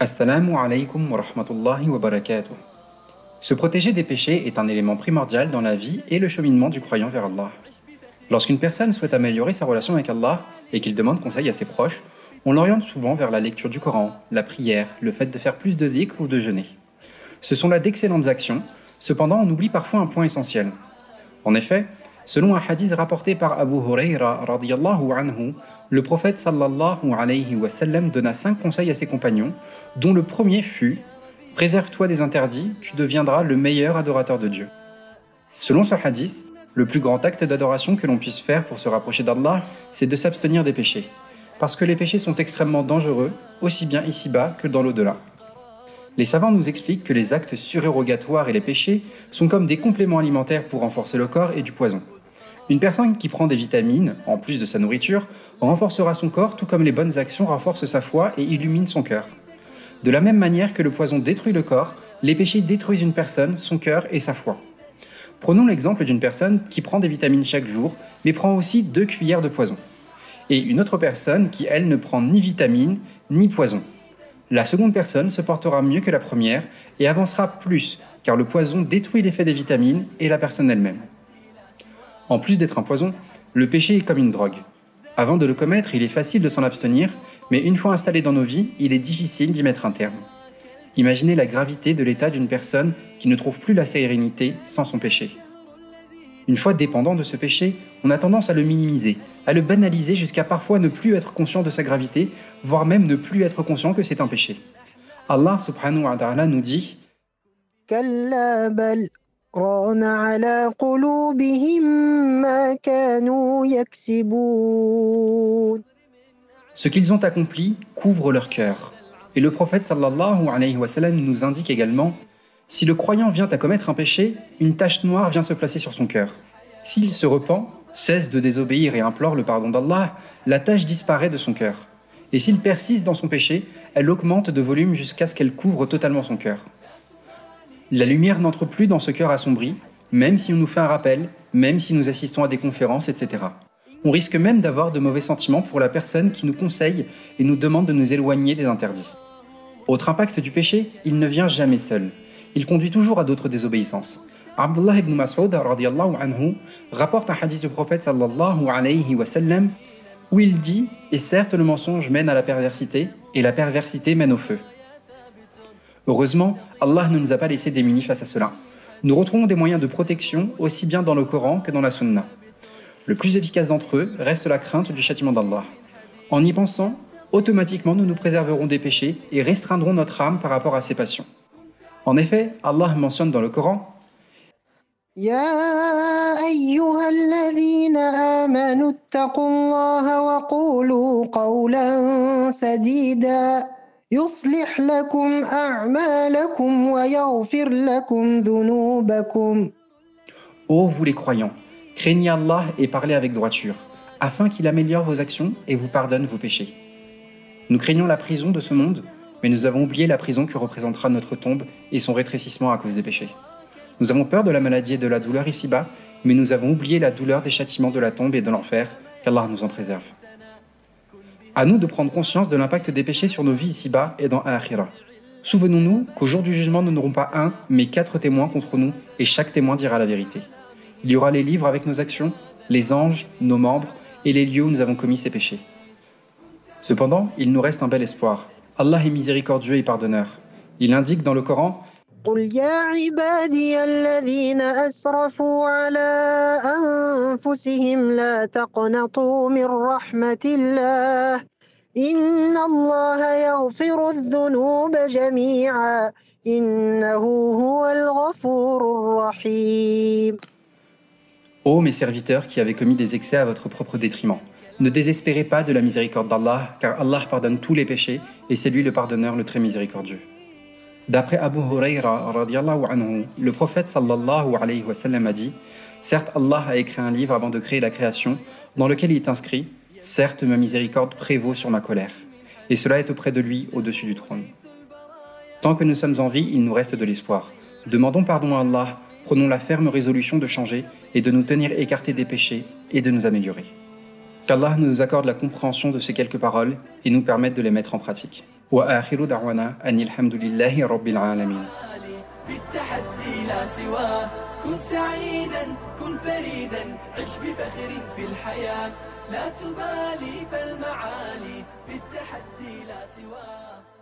Assalamu alaikum wa rahmatullahi wa barakatuh. Se protéger des péchés est un élément primordial dans la vie et le cheminement du croyant vers Allah. Lorsqu'une personne souhaite améliorer sa relation avec Allah et qu'il demande conseil à ses proches, on l'oriente souvent vers la lecture du Coran, la prière, le fait de faire plus de dhikr ou de jeûner. Ce sont là d'excellentes actions, cependant on oublie parfois un point essentiel. En effet, selon un hadith rapporté par Abu Huraira radiyallahu anhu, le prophète sallallahu alayhi wa sallam donna 5 conseils à ses compagnons, dont le premier fut « Préserve-toi des interdits, tu deviendras le meilleur adorateur de Dieu ». Selon ce hadith, le plus grand acte d'adoration que l'on puisse faire pour se rapprocher d'Allah, c'est de s'abstenir des péchés, parce que les péchés sont extrêmement dangereux, aussi bien ici-bas que dans l'au-delà. Les savants nous expliquent que les actes surérogatoires et les péchés sont comme des compléments alimentaires pour renforcer le corps et du poison. Une personne qui prend des vitamines, en plus de sa nourriture, renforcera son corps tout comme les bonnes actions renforcent sa foi et illuminent son cœur. De la même manière que le poison détruit le corps, les péchés détruisent une personne, son cœur et sa foi. Prenons l'exemple d'une personne qui prend des vitamines chaque jour, mais prend aussi 2 cuillères de poison. Et une autre personne qui, elle, ne prend ni vitamines ni poison. La seconde personne se portera mieux que la première et avancera plus, car le poison détruit l'effet des vitamines et la personne elle-même. En plus d'être un poison, le péché est comme une drogue. Avant de le commettre, il est facile de s'en abstenir, mais une fois installé dans nos vies, il est difficile d'y mettre un terme. Imaginez la gravité de l'état d'une personne qui ne trouve plus la sérénité sans son péché. Une fois dépendant de ce péché, on a tendance à le minimiser, à le banaliser jusqu'à parfois ne plus être conscient de sa gravité, voire même ne plus être conscient que c'est un péché. Allah subhanahu wa ta'ala nous dit ران على قلوبهم ما كانوا يكسبون. Ce qu'ils ont accompli couvre leur cœur. Et le prophète sallallahu alayhi wa sallam nous indique également si le croyant vient à commettre un péché, une tache noire vient se placer sur son cœur. S'il se repent, cesse de désobéir et implore le pardon d'Allah, la tache disparaît de son cœur. Et s'il persiste dans son péché, elle augmente de volume jusqu'à ce qu'elle couvre totalement son cœur. La lumière n'entre plus dans ce cœur assombri, même si on nous fait un rappel, même si nous assistons à des conférences, etc. On risque même d'avoir de mauvais sentiments pour la personne qui nous conseille et nous demande de nous éloigner des interdits. Autre impact du péché, il ne vient jamais seul. Il conduit toujours à d'autres désobéissances. Abdullah ibn Mas'ud radiyallahu anhu rapporte un hadith du prophète sallallahu alayhi wa sallam où il dit « Et certes le mensonge mène à la perversité, et la perversité mène au feu. » Heureusement, Allah ne nous a pas laissé démunis face à cela. Nous retrouvons des moyens de protection aussi bien dans le Coran que dans la Sunna. Le plus efficace d'entre eux reste la crainte du châtiment d'Allah. En y pensant, automatiquement nous nous préserverons des péchés et restreindrons notre âme par rapport à ses passions. En effet, Allah mentionne dans le Coran يا أيها الذين آمنوا اتقوا الله وقولوا قولا سديدا يصلح لكم أعمالكم ويغفر لكم ذنوبكم. Ô vous les croyants, craignez Allah et parlez avec droiture, afin qu'il améliore vos actions et vous pardonne vos péchés. Nous craignons la prison de ce monde, mais nous avons oublié la prison que représentera notre tombe et son rétrécissement à cause des péchés. Nous avons peur de la maladie et de la douleur ici-bas, mais nous avons oublié la douleur des châtiments de la tombe et de l'enfer, qu'Allah nous en préserve. À nous de prendre conscience de l'impact des péchés sur nos vies ici-bas et dans Akhira. Souvenons-nous qu'au jour du jugement, nous n'aurons pas un, mais 4 témoins contre nous, et chaque témoin dira la vérité. Il y aura les livres avec nos actions, les anges, nos membres, et les lieux où nous avons commis ces péchés. Cependant, il nous reste un bel espoir. Allah est miséricordieux et pardonneur. Il indique dans le Coran قل يا عبادي الذين أسرفوا على أنفسهم لا تقنطوا من رحمة الله إن الله يغفر الذنوب جميعا إنه هو الغفور الرحيم. Ô mes serviteurs qui avez commis des excès à votre propre détriment, ne désespérez pas de la miséricorde d'Allah, car Allah pardonne tous les péchés et c'est lui le pardonneur, le très miséricordieux. D'après Abu Huraira radiyallahu anhu, le prophète sallallahu alayhi wa sallam a dit « Certes, Allah a écrit un livre avant de créer la création, dans lequel il est inscrit « Certes, ma miséricorde prévaut sur ma colère. » Et cela est auprès de lui, au-dessus du trône. Tant que nous sommes en vie, il nous reste de l'espoir. Demandons pardon à Allah, prenons la ferme résolution de changer et de nous tenir écartés des péchés et de nous améliorer. Qu'Allah nous accorde la compréhension de ces quelques paroles et nous permette de les mettre en pratique. وآخر دعوانا أن الحمد لله رب العالمين. بالتحدي لا سواه، كن سعيدا كن فريدا، عش بفخر في الحياة، لا تبالي فالمعالي بالتحدي لا سواه.